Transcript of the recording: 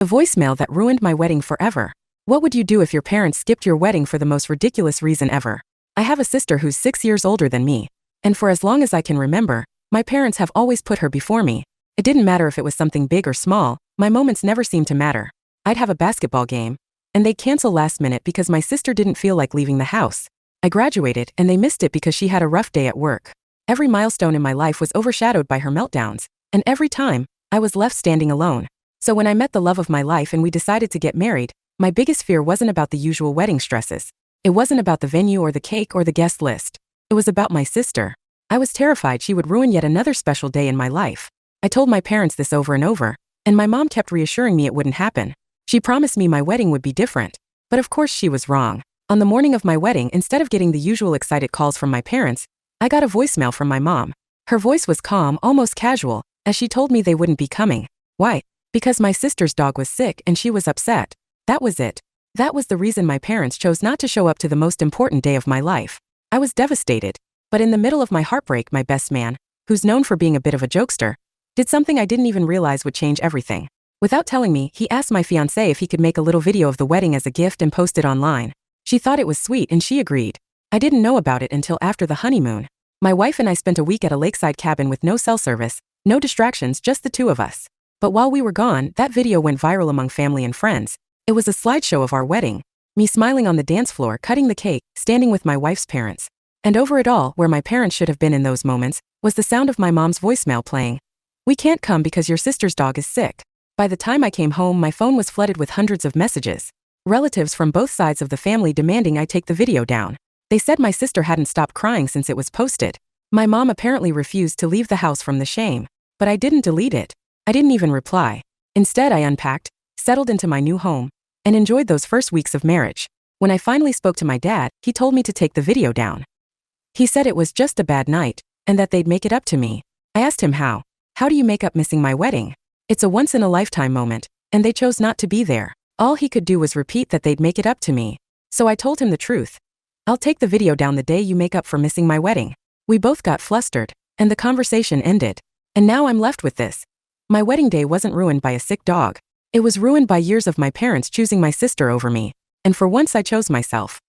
The voicemail that ruined my wedding forever. What would you do if your parents skipped your wedding for the most ridiculous reason ever? I have a sister who's 6 years older than me, and for as long as I can remember, my parents have always put her before me. It didn't matter if it was something big or small, my moments never seemed to matter. I'd have a basketball game, and they'd cancel last minute because my sister didn't feel like leaving the house. I graduated, and they missed it because she had a rough day at work. Every milestone in my life was overshadowed by her meltdowns, and every time, I was left standing alone. So when I met the love of my life and we decided to get married, my biggest fear wasn't about the usual wedding stresses. It wasn't about the venue or the cake or the guest list. It was about my sister. I was terrified she would ruin yet another special day in my life. I told my parents this over and over, and my mom kept reassuring me it wouldn't happen. She promised me my wedding would be different. But of course she was wrong. On the morning of my wedding, instead of getting the usual excited calls from my parents, I got a voicemail from my mom. Her voice was calm, almost casual, as she told me they wouldn't be coming. Why? Because my sister's dog was sick and she was upset. That was it. That was the reason my parents chose not to show up to the most important day of my life. I was devastated. But in the middle of my heartbreak, my best man, who's known for being a bit of a jokester, did something I didn't even realize would change everything. Without telling me, he asked my fiancée if he could make a little video of the wedding as a gift and post it online. She thought it was sweet and she agreed. I didn't know about it until after the honeymoon. My wife and I spent a week at a lakeside cabin with no cell service, no distractions, just the two of us. But while we were gone, that video went viral among family and friends. It was a slideshow of our wedding. Me smiling on the dance floor, cutting the cake, standing with my wife's parents. And over it all, where my parents should have been in those moments, was the sound of my mom's voicemail playing. "We can't come because your sister's dog is sick." By the time I came home, my phone was flooded with hundreds of messages. Relatives from both sides of the family demanding I take the video down. They said my sister hadn't stopped crying since it was posted. My mom apparently refused to leave the house from the shame. But I didn't delete it. I didn't even reply. Instead, I unpacked, settled into my new home, and enjoyed those first weeks of marriage. When I finally spoke to my dad, he told me to take the video down. He said it was just a bad night, and that they'd make it up to me. I asked him how. How do you make up missing my wedding? It's a once-in-a-lifetime moment, and they chose not to be there. All he could do was repeat that they'd make it up to me. So I told him the truth. I'll take the video down the day you make up for missing my wedding. We both got flustered, and the conversation ended. And now I'm left with this. My wedding day wasn't ruined by a sick dog. It was ruined by years of my parents choosing my sister over me. And for once I chose myself.